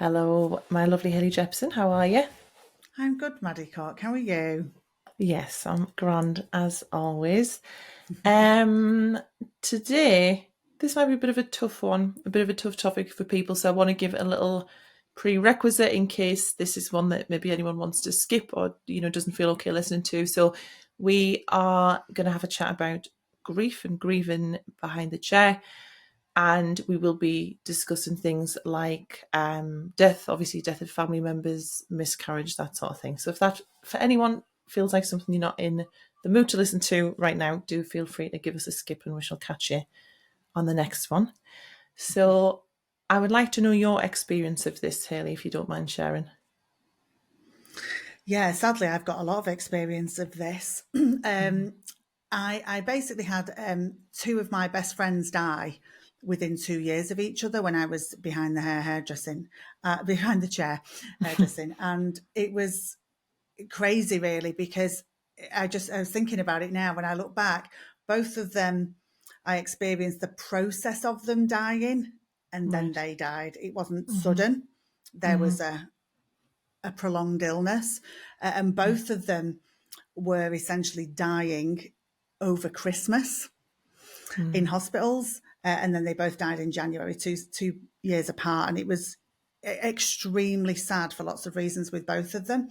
Hello, my lovely Hayley Jepson. How are you? I'm good, Maddie Cock. How are you? Yes, I'm grand as always. Um, Today, this might be a bit of a tough one, a bit of a tough topic for people. So I want to give a little prerequisite in case this is one that maybe anyone wants to skip or doesn't feel okay listening to. So we are going to have a chat about grief and grieving behind the chair. And we will be discussing things like death, obviously death of family members, miscarriage, that sort of thing. So if that for anyone feels like something you're not in the mood to listen to right now, do feel free to give us a skip and we shall catch you on the next one. So I would like to know your experience of this, Hayley, if you don't mind sharing. Yeah, sadly, I've got a lot of experience of this. I basically had two of my best friends die within 2 years of each other when I was behind the hairdressing, behind the chair hairdressing, and it was crazy, really, because I was thinking about it now when I look back. Both of them, I experienced the process of them dying, and then Right. they died. It wasn't Mm-hmm. sudden. There Mm-hmm. was a prolonged illness, and both of them were essentially dying over Christmas in Mm-hmm. hospitals, and then they both died in January, two years apart, and it was extremely sad for lots of reasons with both of them.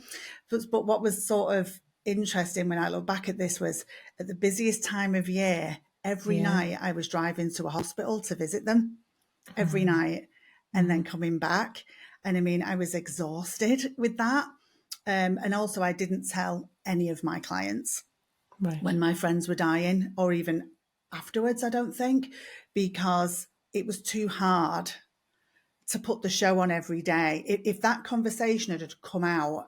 But what was sort of interesting when I look back at this was at the busiest time of year, every Yeah. night I was driving to a hospital to visit them every Mm-hmm. night and then coming back. And I mean, I was exhausted with that. And also, I didn't tell any of my clients Right. when my friends were dying or even afterwards, I don't think, because it was too hard to put the show on every day. If that conversation had come out,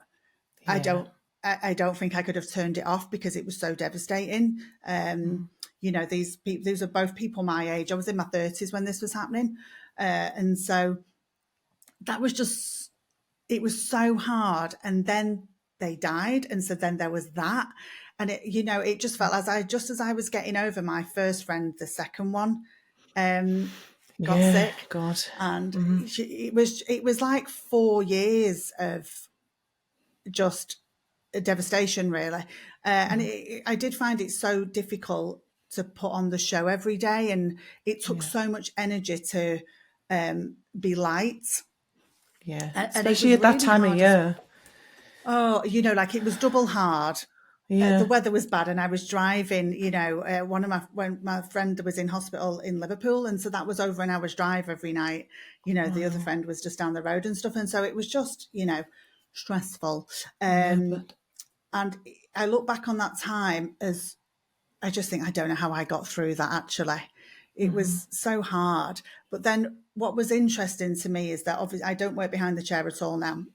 I Yeah. don't. I don't think I could have turned it off because it was so devastating. These are both people my age. I was in my 30s when this was happening, and so that was just, it was so hard. And then they died, and so then there was that, and it just felt as I was getting over my first friend, the second one got Yeah. sick, God. and Mm-hmm. it was like 4 years of just a devastation, really. I did find it so difficult to put on the show every day, and it took Yeah. so much energy to be light, Yeah. and it Especially was at that really time of hard as year. like it was double hard. The Yeah. weather was bad, and I was driving. One of when my friend was in hospital in Liverpool, and so that was over an hour's drive every night. The other Wow. friend was just down the road and stuff, and so it was just stressful. Yeah, Um, but and I look back on that time as, I just think, I don't know how I got through that actually. It mm-hmm. was so hard. But then what was interesting to me is that obviously I don't work behind the chair at all now.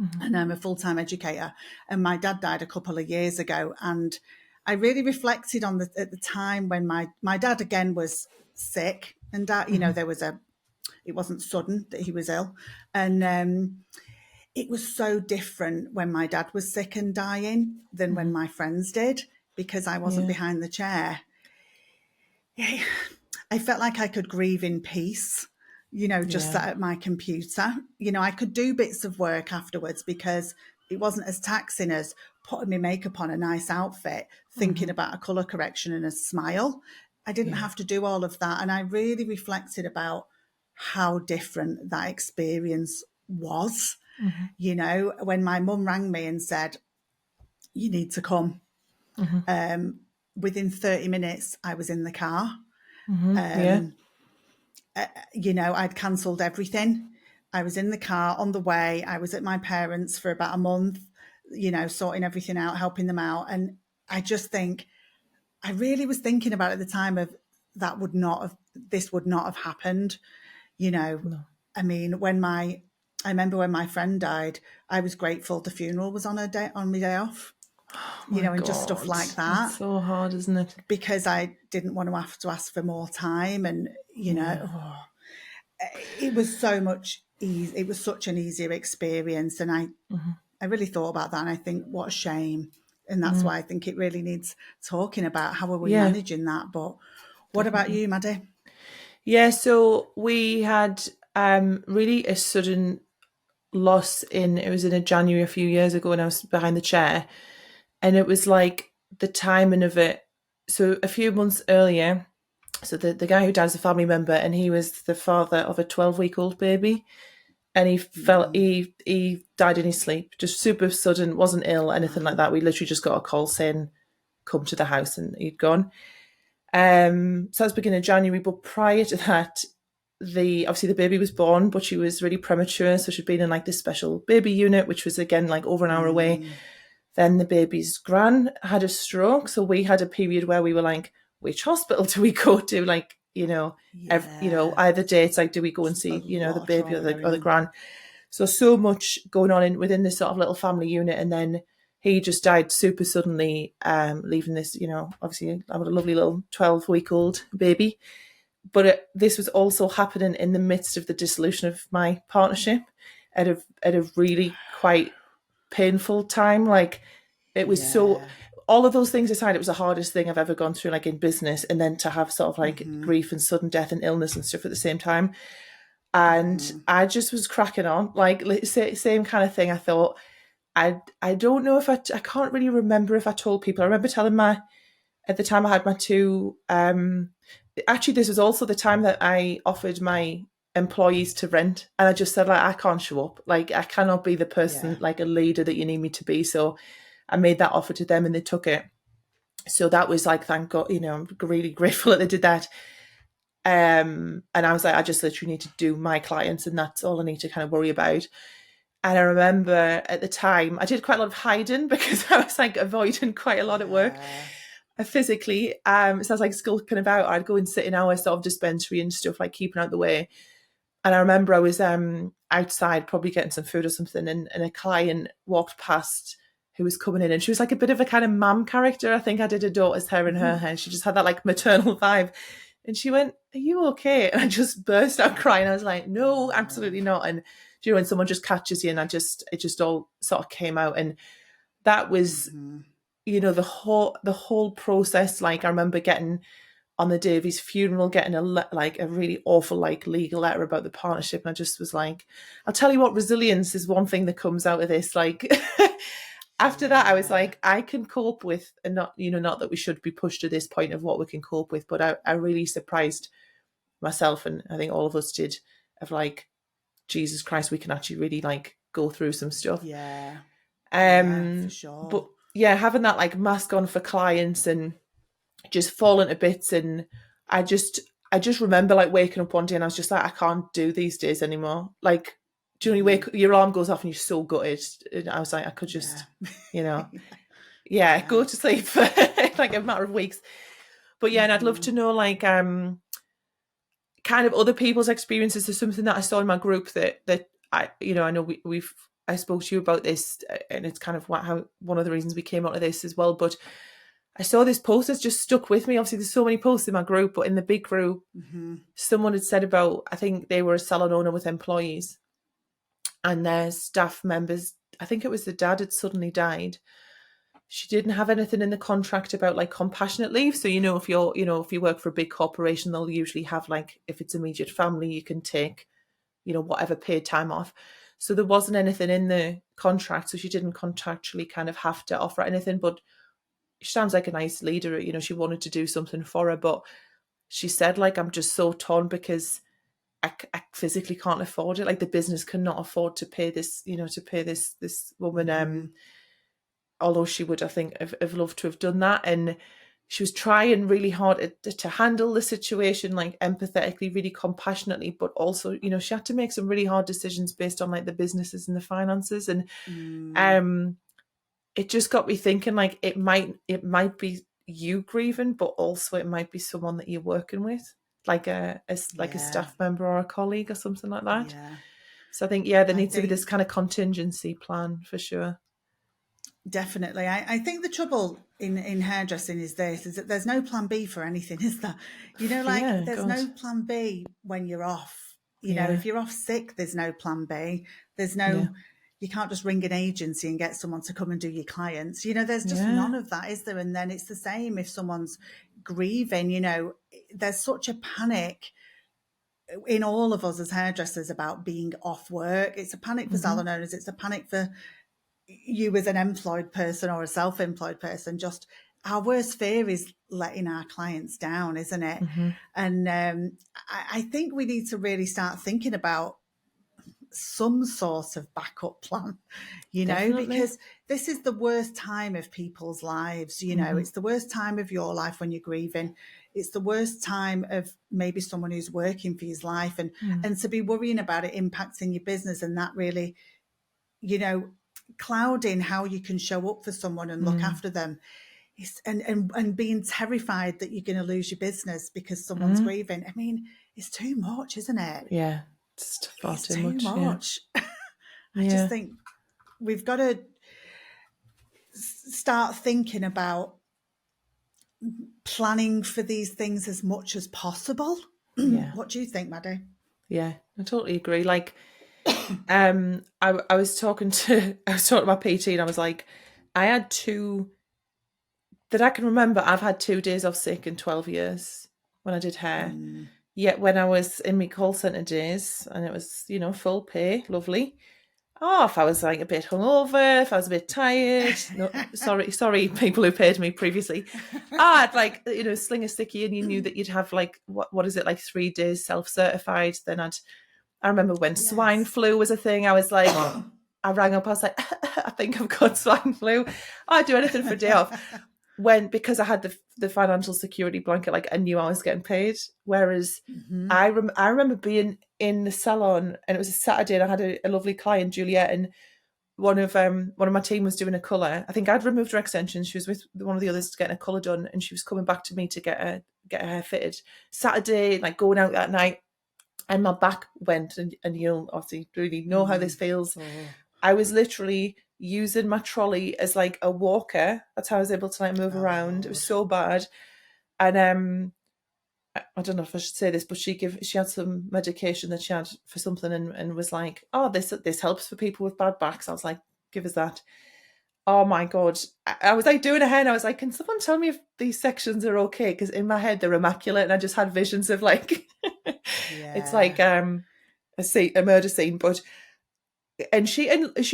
Mm-hmm. And I'm a full-time educator. And my dad died a couple of years ago. And I really reflected on at the time when my dad again was sick, and Mm-hmm. there was it wasn't sudden that he was ill. And it was so different when my dad was sick and dying than when Mm-hmm. my friends did, because I wasn't Yeah. behind the chair. I felt like I could grieve in peace, just Yeah. sat at my computer. I could do bits of work afterwards because it wasn't as taxing as putting my makeup on, a nice outfit, thinking Mm-hmm. about a colour correction and a smile. I didn't Yeah. have to do all of that. And I really reflected about how different that experience was. Mm-hmm. When my mum rang me and said, "You need to come," Mm-hmm. within 30 minutes, I was in the car. Mm-hmm. Yeah. I'd cancelled everything. I was in the car on the way. I was at my parents' for about a month, sorting everything out, helping them out. And I just think, I really was thinking about at the time of, this would not have happened. You know, No. I mean, I remember when my friend died, I was grateful the funeral was on my day off, Oh my and just stuff God. like That's that, so hard, isn't it? because I didn't want to have to ask for more time. And, Yeah. it was so much easy. It was such an easier experience. And Mm-hmm. I really thought about that. And I think, what a shame. And that's why I think it really needs talking about how are we Yeah, managing that. But what about definitely. you, Maddie? Yeah, so we had really a sudden loss it was in a January a few years ago, and I was behind the chair, and it was like the timing of it. So a few months earlier, so the guy who died is a family member, and he was the father of a 12-week-old baby, and he died in his sleep, just super sudden, wasn't ill, anything like that. We literally just got a call saying, come to the house, and he'd gone. So that was beginning of January, but prior to that, obviously the baby was born, but she was really premature, so she'd been in like this special baby unit, which was again like over an hour away. Then the baby's gran had a stroke, so we had a period where we were like, which hospital do we go to? Like, either dates, like, do we go and see, the baby or the gran? So much going on within this sort of little family unit, and then he just died super suddenly, leaving this, obviously I had a lovely little 12-week-old baby. But this was also happening in the midst of the dissolution of my partnership at a really quite painful time. Like, it was so, all of those things aside, it was the hardest thing I've ever gone through, like in business, and then to have sort of like grief and sudden death and illness and stuff at the same time. And I just was cracking on, like, same kind of thing. I thought, I don't know if I can't really remember if I told people. I remember telling at the time I had my two, actually this was also the time that I offered my employees to rent, and I just said, like, I can't show up, like I cannot be the person, like a leader that you need me to be. So I made that offer to them, and they took it. So that was like, thank God, I'm really grateful that they did that. And I was like, I just literally need to do my clients, and that's all I need to kind of worry about. And I remember at the time, I did quite a lot of hiding because I was like avoiding quite a lot at work physically. So I was like skulking about. I'd go and sit in our sort of dispensary and stuff, like keeping out the way. And I remember I was outside probably getting some food or something, and a client walked past who was coming in, and she was like a bit of a kind of mum character. I think I did a daughter's hair in her hair. She just had that like maternal vibe. And she went, "Are you okay?" And I just burst out crying. I was like, "No, absolutely not." And when someone just catches you, and it just all sort of came out. And that was, the whole process. Like, I remember getting on the day of his funeral, getting a really awful like legal letter about the partnership, and I just was like, I'll tell you what, resilience is one thing that comes out of this. Like, after that, I was like, I can cope with, and not that we should be pushed to this point of what we can cope with, but I really surprised myself, and I think all of us did, of like, Jesus Christ, we can actually really like go through some stuff. For sure. But having that like mask on for clients and just falling to bits, and I just remember like waking up one day and I was just like, I can't do these days anymore. Like, do you know, your alarm goes off and you're so gutted, and I was like, I could just go to sleep for like a matter of weeks. But and I'd love to know like kind of other people's experiences. There's something that I saw in my group that I I know I spoke to you about this, and it's kind of one of the reasons we came out of this as well. But I saw this post that's just stuck with me. Obviously, there's so many posts in my group, but in the big group, someone had said about, I think they were a salon owner with employees, and their staff members, I think it was the dad, had suddenly died. She didn't have anything in the contract about like compassionate leave. So, if you work for a big corporation, they'll usually have like, if it's immediate family, you can take, whatever paid time off. So there wasn't anything in the contract. So she didn't contractually kind of have to offer anything, but she sounds like a nice leader. She wanted to do something for her, but she said, like, I'm just so torn because I physically can't afford it. Like, the business cannot afford to pay this, to pay this woman. Although she would, I think, have loved to have done that. And she was trying really hard to handle the situation, like empathetically, really compassionately, but also, she had to make some really hard decisions based on like the businesses and the finances. And it just got me thinking, like, it might be you grieving, but also it might be someone that you're working with, like a staff member or a colleague or something like that. So I think, there needs to be this kind of contingency plan for sure. Definitely. I think the trouble in hairdressing is that there's no plan B for anything, is there? There's no plan B when you're off. If you're off sick, there's no plan B. There's no, you can't just ring an agency and get someone to come and do your clients. There's just none of that, is there? And then it's the same if someone's grieving, there's such a panic in all of us as hairdressers about being off work. It's a panic for salon owners. It's a panic for you as an employed person or a self-employed person. Just our worst fear is letting our clients down, isn't it? And I think we need to really start thinking about some sort of backup plan, Definitely. because this is the worst time of people's lives. It's the worst time of your life when you're grieving. It's the worst time of maybe someone who's working for his life, and to be worrying about it impacting your business, and that really, clouding how you can show up for someone and look after them. And being terrified that you're going to lose your business because someone's grieving. I mean, it's too much, isn't it? Yeah, it's far It's too too much. much. I just think we've got to start thinking about planning for these things as much as possible. Yeah. What do you think, Maddie? Yeah, I totally agree. Like, I was talking to my PT, and I was like, I had that I can remember. I've had 2 days off sick in 12 years when I did hair. Yet when I was in my call centre days, and it was, full pay, lovely. Oh, if I was like a bit hungover, if I was a bit tired, no, sorry, people who paid me previously. I'd like, sling a sticky, and you knew that you'd have like, what is it, like 3 days self-certified. Then I remember when swine flu was a thing, I was like, I rang up, I was like, I think I've got swine flu. I'd do anything for a day off. Because I had the financial security blanket, like I knew I was getting paid. Whereas I remember being in the salon, and it was a Saturday, and I had a lovely client, Juliet, and one of my team was doing a colour. I think I'd removed her extensions. She was with one of the others getting a colour done, and she was coming back to me to get her hair fitted. Saturday, like going out that night, and my back went, and you'll obviously really know how this feels. I was literally using my trolley as like a walker. That's how I was able to like move around. It was so bad. And I don't know if I should say this, but she had some medication that she had for something, and was like, oh, this helps for people with bad backs. I was like, give us that. Oh my God. I was like doing a hair, and I was like, can someone tell me if these sections are okay? Because in my head they're immaculate, and I just had visions of like it's like a murder scene. But and she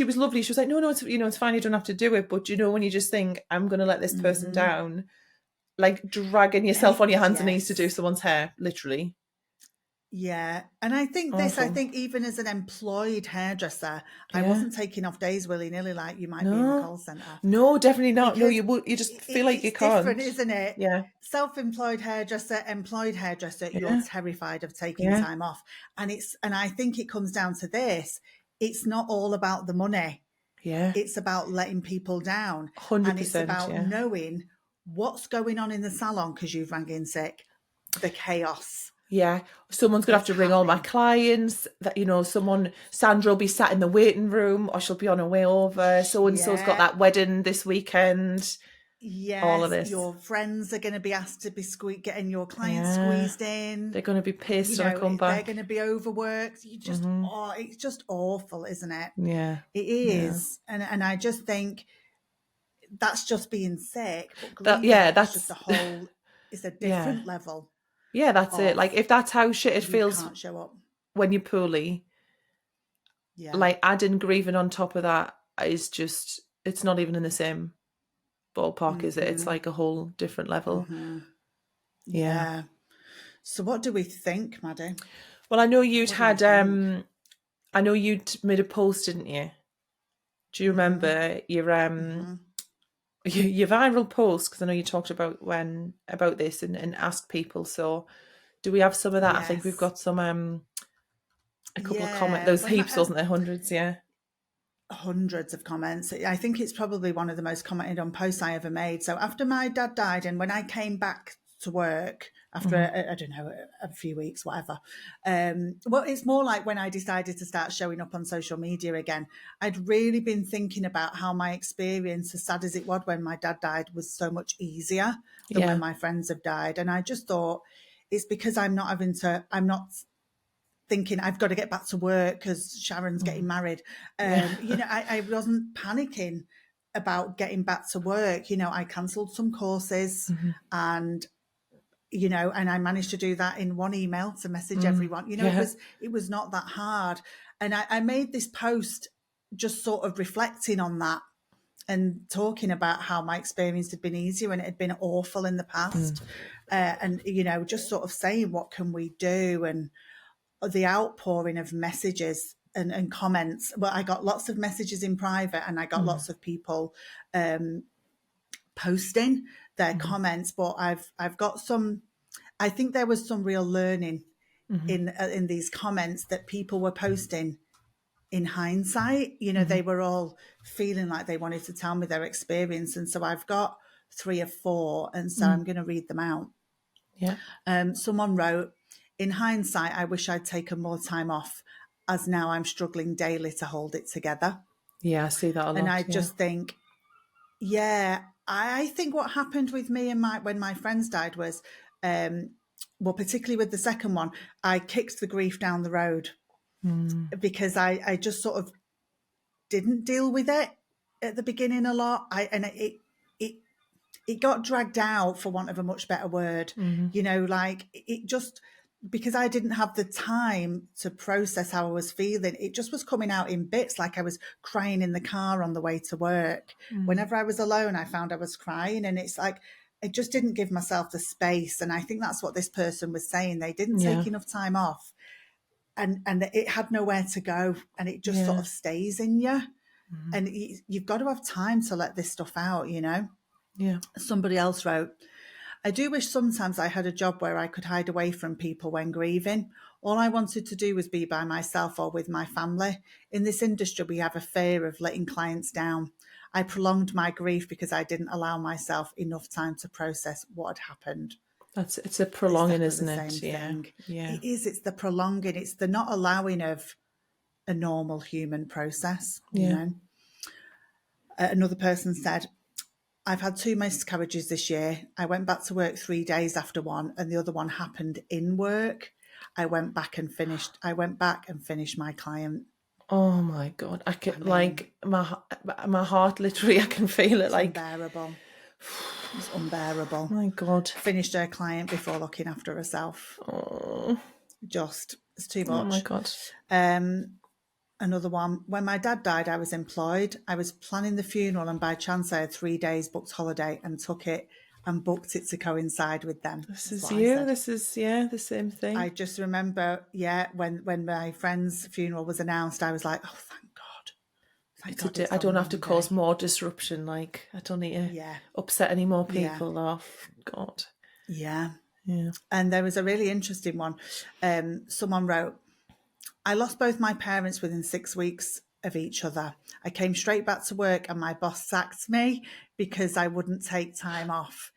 was lovely. She was like, no, it's it's fine, you don't have to do it. But when you just think, I'm gonna let this person down, like dragging yourself on your hands and knees to do someone's hair, literally. Yeah. And I think even as an employed hairdresser, I wasn't taking off days willy-nilly like you might be in the call centre. No, definitely not. No, you just feel like you can't. It's different, isn't it? Yeah. Self-employed hairdresser, employed hairdresser, you're terrified of taking time off. And I think it comes down to this. It's not all about the money. Yeah. It's about letting people down. 100%. And it's about knowing what's going on in the salon because you've rang in sick. The chaos. Yeah, someone's going to have to ring all my clients. That Sandra will be sat in the waiting room, or she'll be on her way over. So and so's got that wedding this weekend. Yes, all of this. Your friends are going to be asked to be getting your clients squeezed in. They're going to be pissed when I come back. They're going to be overworked. You just, it's just awful, isn't it? Yeah, it is. Yeah. And I just think that's just being sick. But that's just a whole. It's a different level. Yeah, that's it. Like if that's how shit it feels can't show up when you're poorly. Yeah. Like adding grieving on top of that is just, it's not even in the same ballpark, is it? It's like a whole different level. Yeah. So what do we think, Maddie? Well, I know you'd I know you'd made a post, didn't you? Do you remember your viral post? Because I know you talked about this and asked people. So do we have some of that? Yes. I think we've got some a couple of comments. Those heaps, wasn't there? Hundreds, yeah. Hundreds of comments. I think it's probably one of the most commented on posts I ever made. So after my dad died, and when I came back to work after I don't know, a few weeks, whatever. Well, it's more like when I decided to start showing up on social media again. I'd really been thinking about how my experience, as sad as it was when my dad died, was so much easier than when my friends have died. And I just thought it's because I'm not thinking I've got to get back to work because Sharon's getting married. I wasn't panicking about getting back to work. I cancelled some courses and you know, and I managed to do that in one email to message everyone. You know, it was not that hard. And I made this post just sort of reflecting on that and talking about how my experience had been easier and it had been awful in the past. And, you know, just sort of saying, what can we do? And the outpouring of messages and comments. Well, I got lots of messages in private and I got lots of people posting their comments, but I've got some, I think there was some real learning in these comments that people were posting in hindsight. You know, they were all feeling like they wanted to tell me their experience. And so I've got 3 or 4, and so I'm going to read them out. Yeah. Someone wrote, in hindsight, I wish I'd taken more time off, as now I'm struggling daily to hold it together. Yeah, I see that a lot. And I just think, I think what happened with me and when my friends died was, well, particularly with the second one, I kicked the grief down the road because I just sort of didn't deal with it at the beginning a lot. It got dragged out, for want of a much better word. You know, like it just, because I didn't have the time to process how I was feeling, it just was coming out in bits, like I was crying in the car on the way to work. Whenever I was alone, I found I was crying, and it's like, I just didn't give myself the space. And I think that's what this person was saying. They didn't take enough time off, and it had nowhere to go, and it just sort of stays in you. And you've got to have time to let this stuff out, you know? Yeah. Somebody else wrote, I do wish sometimes I had a job where I could hide away from people when grieving. All I wanted to do was be by myself or with my family. In this industry, we have a fear of letting clients down. I prolonged my grief because I didn't allow myself enough time to process what had happened. It's a prolonging, It's isn't it? the same thing. Yeah. It is. It's the prolonging. It's the not allowing of a normal human process, you know. Another person said, I've had 2 miscarriages this year. I went back to work 3 days after one, and the other one happened in work. I went back and finished my client. Oh my God. I can, like, my heart literally, I can feel it, like, unbearable. It's unbearable. My God. Finished her client before looking after herself. Oh. It's too much. Oh my God. Another one, when my dad died, I was employed. I was planning the funeral, and by chance I had 3 days booked holiday and took it and booked it to coincide with them. This is you. This is, the same thing. I just remember, when my friend's funeral was announced, I was like, oh, thank God. Thank God I don't have to cause more disruption. Like, I don't need to upset any more people off. God. Yeah. Yeah. And there was a really interesting one. Someone wrote, I lost both my parents within 6 weeks of each other. I came straight back to work and my boss sacked me because I wouldn't take time off.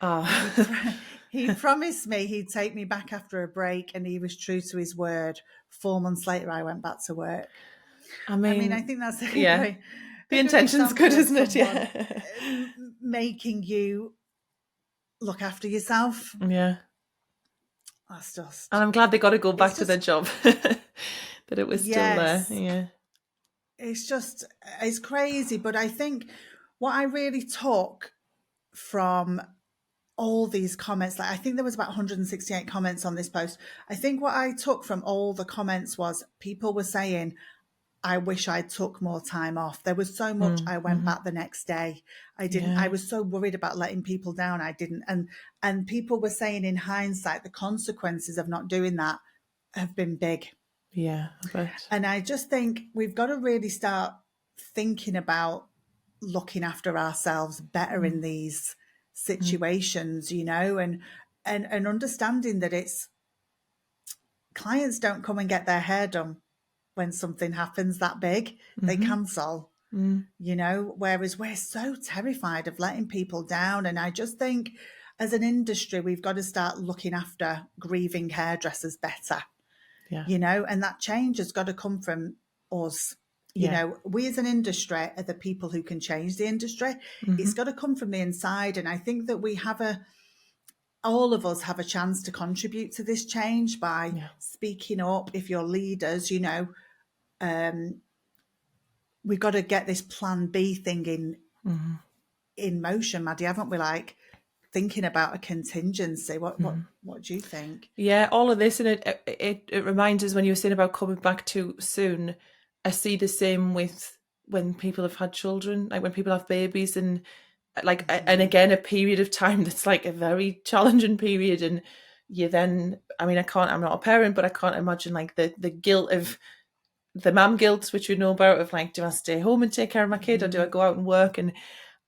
He promised me he'd take me back after a break, and he was true to his word. 4 months later, I went back to work. I mean, I think that's the intention's good, isn't it? Yeah. Making you look after yourself. Yeah. That's just... And I'm glad they got to go back to their job. That it was still there. Yeah. It's crazy. But I think what I really took from all these comments, like I think there was about 168 comments on this post. I think what I took from all the comments was people were saying, I wish I took more time off. There was so much. I went back the next day. I didn't. I was so worried about letting people down. I didn't. And people were saying in hindsight, the consequences of not doing that have been big. Yeah, I bet. And I just think we've got to really start thinking about looking after ourselves better in these situations, you know, and understanding that it's clients don't come and get their hair done when something happens that big. They cancel, you know, whereas we're so terrified of letting people down. And I just think as an industry, we've got to start looking after grieving hairdressers better. Yeah. You know, and that change has got to come from us. You know, we as an industry are the people who can change the industry. It's got to come from the inside. And I think that all of us have a chance to contribute to this change by speaking up. If you're leaders, you know, we've got to get this plan B thing in motion, Maddie, haven't we? Like, thinking about a contingency. What do you think? Yeah, all of this, and it reminds us when you were saying about coming back too soon. I see the same with when people have had children, like when people have babies, and like and again a period of time that's like a very challenging period, and you then, I mean, I'm not a parent, but I can't imagine like the guilt of the mum guilt, which we know about, of like, do I stay home and take care of my kid, or do I go out and work? And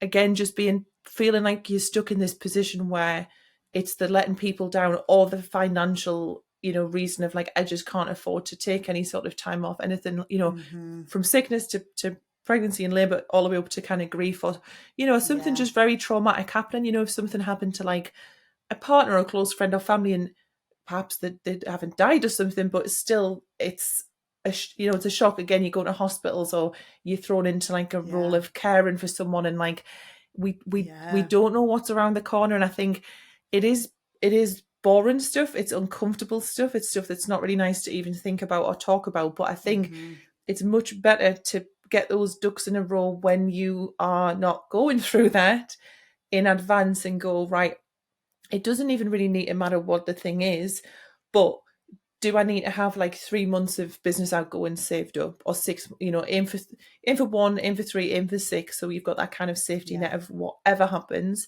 again, just feeling like you're stuck in this position where it's the letting people down, or the financial, reason of like, I just can't afford to take any sort of time off, anything, from sickness to pregnancy and labor, all the way up to kind of grief, or something Yeah. just very traumatic happening. If something happened to like a partner or a close friend or family, and perhaps they haven't died or something, but still it's it's a shock. Again, you go to hospitals, or you're thrown into like a role Yeah. of caring for someone, and like we Yeah. don't know what's around the corner. And I think it is boring stuff, it's uncomfortable stuff, it's stuff that's not really nice to even think about or talk about. But I think it's much better to get those ducks in a row when you are not going through that in advance, and go, right, it doesn't even really need to matter what the thing is, but do I need to have like 3 months of business outgoing saved up, or six? Aim for one, aim for three, aim for six. So you've got that kind of safety net Yeah. of whatever happens.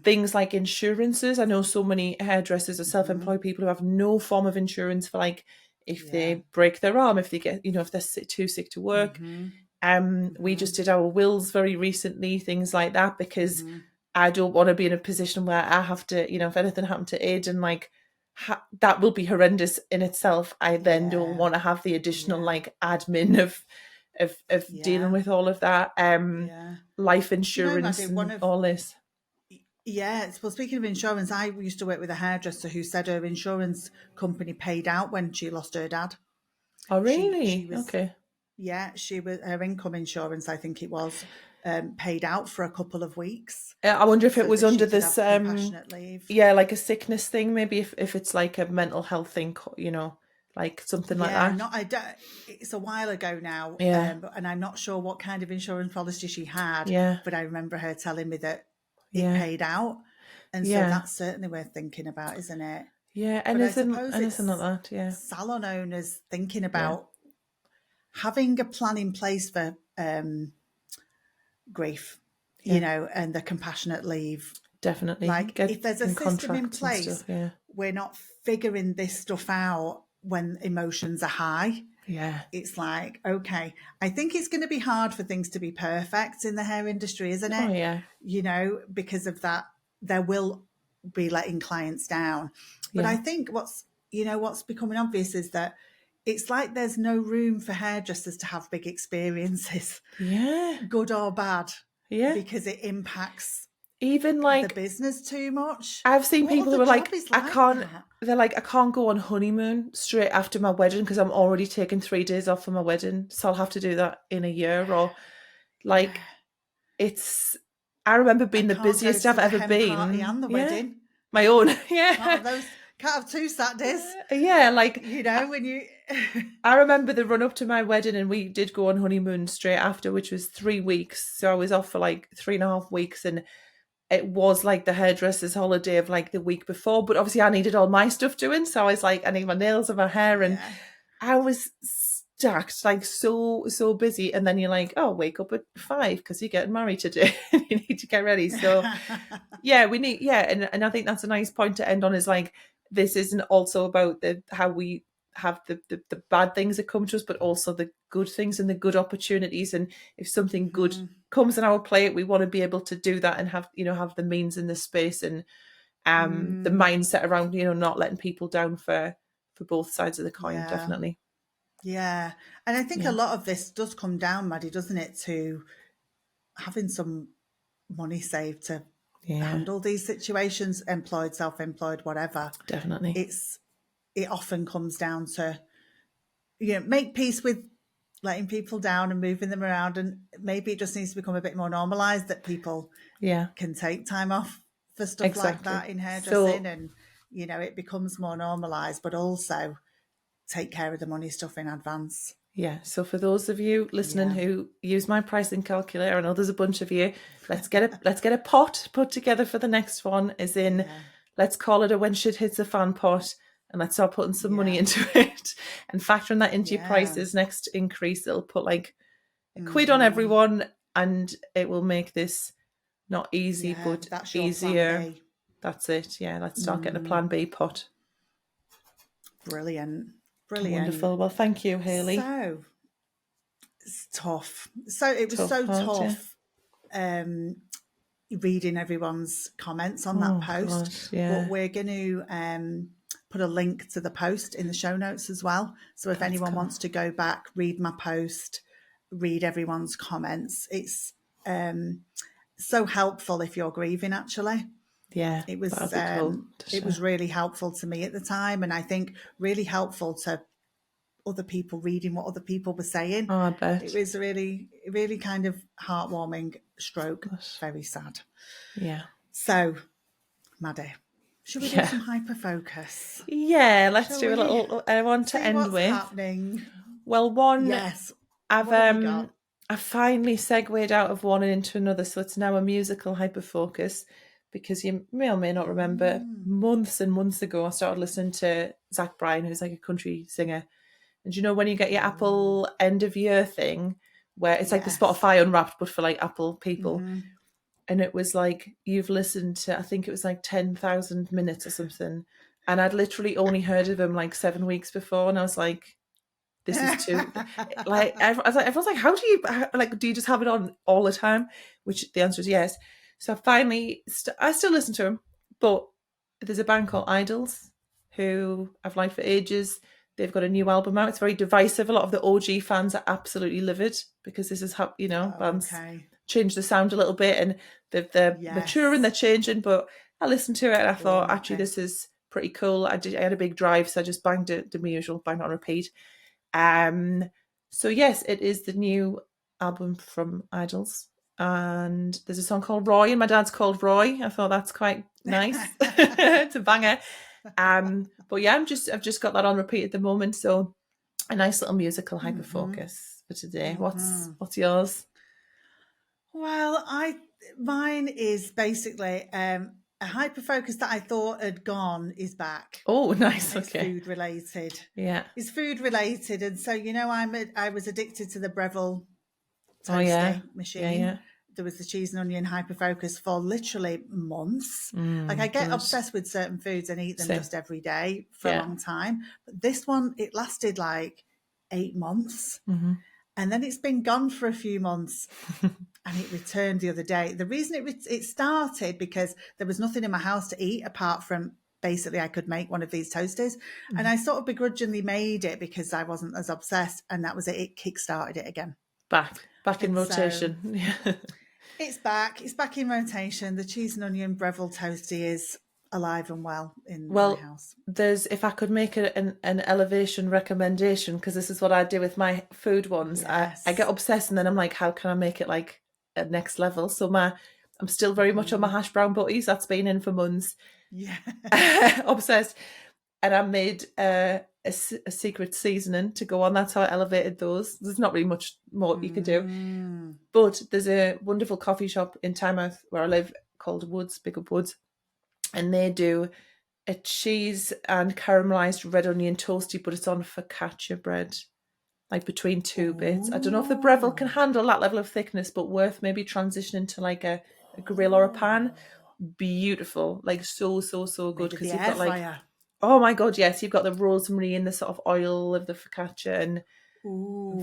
Things like insurances. I know so many hairdressers or self-employed people who have no form of insurance for like if Yeah. they break their arm, if they get, if they're too sick to work. We just did our wills very recently, things like that, because I don't want to be in a position where I have to, if anything happened to Aiden, like that will be horrendous in itself. I then don't Yeah. want to have the additional Yeah. like admin of dealing Yeah. with all of that, Yeah. life Do you know, insurance Maddie, one and of all this. yeah, well, speaking of insurance, I used to work with a hairdresser who said her insurance company paid out when she lost her dad. Oh, She really? was, Okay. yeah, she was, her income insurance, I think it was, paid out for a couple of weeks I wonder if it so was that she under could this, have compassionate leave. yeah, like a sickness thing, maybe if it's like a mental health thing, like something like Yeah, that. not I don't, it's a while ago now, Yeah, and I'm not sure what kind of insurance policy she had, yeah, but I remember her telling me that it yeah, paid out, and so yeah, that's certainly worth thinking about, isn't it? yeah. But I Anything, suppose anything like it's that. Yeah, salon owners thinking yeah, about having a plan in place for grief, yeah. and the compassionate leave. Definitely Like, if get there's a in system in contracts and place, stuff. Yeah, we're not figuring this stuff out when emotions are high. yeah. It's like, okay, I think it's going to be hard for things to be perfect in the hair industry, isn't Oh, it? yeah, Because of that, there will be letting clients down. But I yeah, think what's becoming obvious is that it's like there's no room for hairdressers to have big experiences, yeah, good or bad, yeah. because it impacts Even the like business too much. I've seen What people other who are job like, is I like can't. that? They're like, I can't go on honeymoon straight after my wedding because I'm already taking 3 days off for my wedding, so I'll have to do that in a year. Or Yeah. like, it's. I remember I being the can't go busiest I've to the ever hen party been. and the Yeah, wedding. my own. Can't Yeah, have those. Can't have two Saturdays. yeah. Like When you. I remember the run up to my wedding, and we did go on honeymoon straight after, which was 3 weeks. So I was off for like 3.5 weeks, and it was like the hairdresser's holiday of like the week before. But obviously, I needed all my stuff doing, so I was like, I need my nails and my hair, and Yeah. I was stacked, like so busy. And then you're like, oh, wake up at 5 because you're getting married today, and you need to get ready. So yeah, we need, yeah, and I think that's a nice point to end on, is like, this isn't also about the how we have the bad things that come to us, but also the good things and the good opportunities. And if something good comes in our plate, we want to be able to do that, and have the means and the space, and the mindset around not letting people down for both sides of the coin. Yeah. Definitely. Yeah. And I think a Yeah, lot of this does come down, Maddie, doesn't it, to having some money saved to yeah, handle these situations, employed, self-employed, whatever. definitely. It often comes down to make peace with letting people down and moving them around, and maybe it just needs to become a bit more normalized that people Yeah, can take time off for stuff like exactly. that in hairdressing, So and it becomes more normalized, but also take care of the money stuff in advance. Yeah. So for those of you listening who use my pricing calculator, I know there's a bunch of you. Let's get a pot put together for the next one. Let's call it a when shit hits a fan pot, and let's start putting some money into it and factoring that into your prices. Next increase, it'll put like a quid on everyone, and it will make this not easy but that's your easier. Plan B. That's it. Yeah. Let's start getting a plan B pot. Brilliant. Wonderful. Well, thank you, Hayley. So it's tough. So it was tough. Reading everyone's comments on that post. Gosh, but we're going to put a link to the post in the show notes as well. So if anyone wants to go back, read my post, read everyone's comments, it's so helpful if you're grieving. Actually, it was cool it was really helpful to me at the time, and I think really helpful to other people reading what other people were saying. Oh, I bet. It was really kind of heartwarming stroke. Very sad. Yeah. So, Maddie, should we do some hyperfocus? Yeah, let's do a little one to end what's with. Happening. Well, one. Yes. I finally segued out of one and into another, so it's now a musical hyperfocus. Because you may or may not remember, months and months ago, I started listening to Zach Bryan, who's like a country singer. And you know when you get your Apple end of year thing, where it's like the Spotify Unwrapped, but for like Apple people. And it was like, you've listened to, I think it was like 10,000 minutes or something. And I'd literally only heard of him like 7 weeks before. And I was like, this is too, like, everyone's like, how do you just have it on all the time? Which the answer is yes. So finally, I still listen to him, but there's a band called Idols who I've liked for ages. They've got a new album out. It's very divisive. A lot of the OG fans are absolutely livid because this is how, bands change the sound a little bit and they're maturing, they're changing. But I listened to it and I thought, actually, this is pretty cool. I had a big drive, so I just banged it, the usual, banged it on repeat. So yes, it is the new album from Idols. And there's a song called Roy, and my dad's called Roy. I thought that's quite nice. It's a banger. But yeah, I've just got that on repeat at the moment. So a nice little musical hyperfocus for today. What's yours? Well, mine is basically a hyperfocus that I thought had gone is back. Oh, nice. It's okay. Food related. Yeah. It's food related, and so I was addicted to the Breville toasty machine. Yeah. There was the cheese and onion hyperfocus for literally months. Like I get obsessed with certain foods and eat them just every day for a long time. But this one, it lasted like 8 months. And then it's been gone for a few months and it returned the other day. The reason it started because there was nothing in my house to eat apart from basically I could make one of these toasties. And I sort of begrudgingly made it because I wasn't as obsessed, and that was it. It kickstarted it again. Back in rotation. Yeah. It's back in rotation. The cheese and onion Breville toasty is alive and well in my house. If I could make an elevation recommendation, because this is what I do with my food ones. Yes. I get obsessed and then I'm like, how can I make it like a next level? So I'm still very much on my hash brown butties. That's been in for months. Yeah. Obsessed. And I made a secret seasoning to go on. That's how I elevated those. There's not really much more you can do. But there's a wonderful coffee shop in Tynemouth where I live called Woods, Big Up Woods. And they do a cheese and caramelised red onion toasty, but it's on focaccia bread, like between two bits. I don't know if the Breville can handle that level of thickness, but worth maybe transitioning to like a grill or a pan. Beautiful. Like so good. Because you've got like... Fryer. Oh my God, yes. You've got the rosemary and the sort of oil of the focaccia and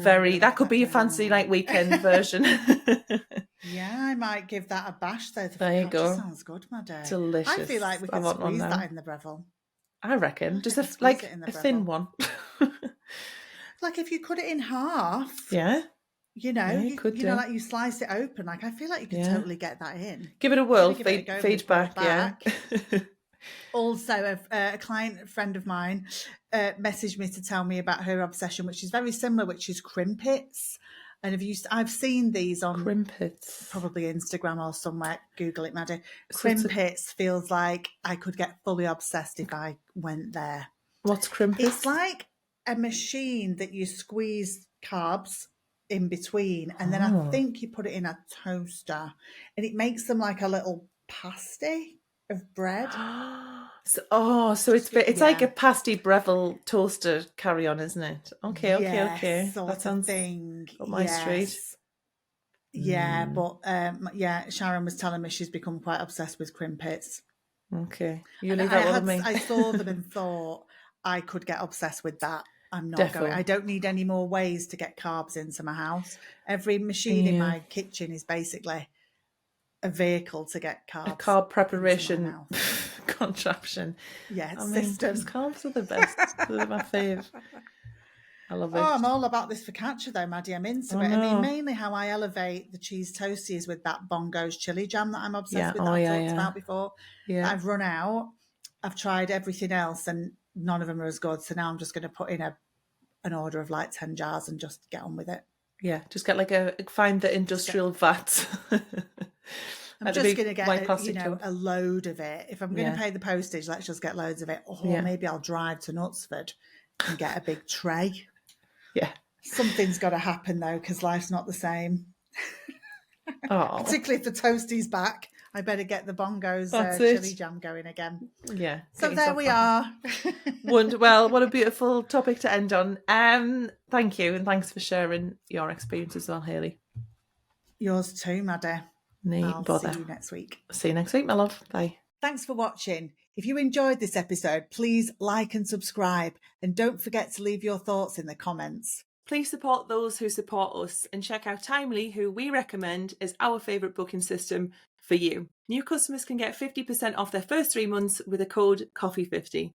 that could be a fancy like weekend version. Yeah, I might give that a bash though. There you go. Sounds good, my dear. Delicious. I feel like we could squeeze that in the Breville. I reckon. Just a thin one. Like if you cut it in half. Yeah. You like you slice it open. Like I feel like you could totally get that in. Give it a whirl. Feedback. Yeah. Also, a friend of mine messaged me to tell me about her obsession, which is very similar, which is crimpets. And I've seen these on crimpets, probably Instagram or somewhere. Google it, Maddie. Crimpets feels like I could get fully obsessed if I went there. What's crimpets? It's like a machine that you squeeze carbs in between, and then I think you put it in a toaster, and it makes them like a little pasty of bread. So it's like a pasty Breville toaster carry-on, isn't it? Okay. Sort That sounds of thing. up my street. Yeah, but Sharon was telling me she's become quite obsessed with crimpets. Okay, you leave that one with me. I saw them and thought I could get obsessed with that. I'm not going. I don't need any more ways to get carbs into my house. Every machine in my kitchen is basically a vehicle to get carbs. A carb preparation contraption. Yeah, system. Carbs are the best. They're my fave. I love it. Oh, I'm all about this focaccia though, Maddie. I'm into it. I mean, mainly how I elevate the cheese toasties with that Bongo's chili jam that I'm obsessed with, that I've talked about before. Yeah. I've run out. I've tried everything else and none of them are as good. So now I'm just going to put in an order of like 10 jars and just get on with it. Yeah, just get find the industrial vats. I'm just going to get a load of it. If I'm going to pay the postage, let's just get loads of it. Or maybe I'll drive to Knutsford and get a big tray. Yeah. Something's got to happen though, because life's not the same. Particularly if the toastie's back, I better get the Bongo's chili jam going again. Yeah. So there we are. Well, what a beautiful topic to end on. Thank you, and thanks for sharing your experience as well, Hayley. Yours too, Maddie. I'll see you next week. See you next week, my love. Bye. Thanks for watching. If you enjoyed this episode, please like and subscribe, and don't forget to leave your thoughts in the comments. Please support those who support us and check out Timely, who we recommend as our favourite booking system for you. New customers can get 50% off their first 3 months with the code COFFEE50.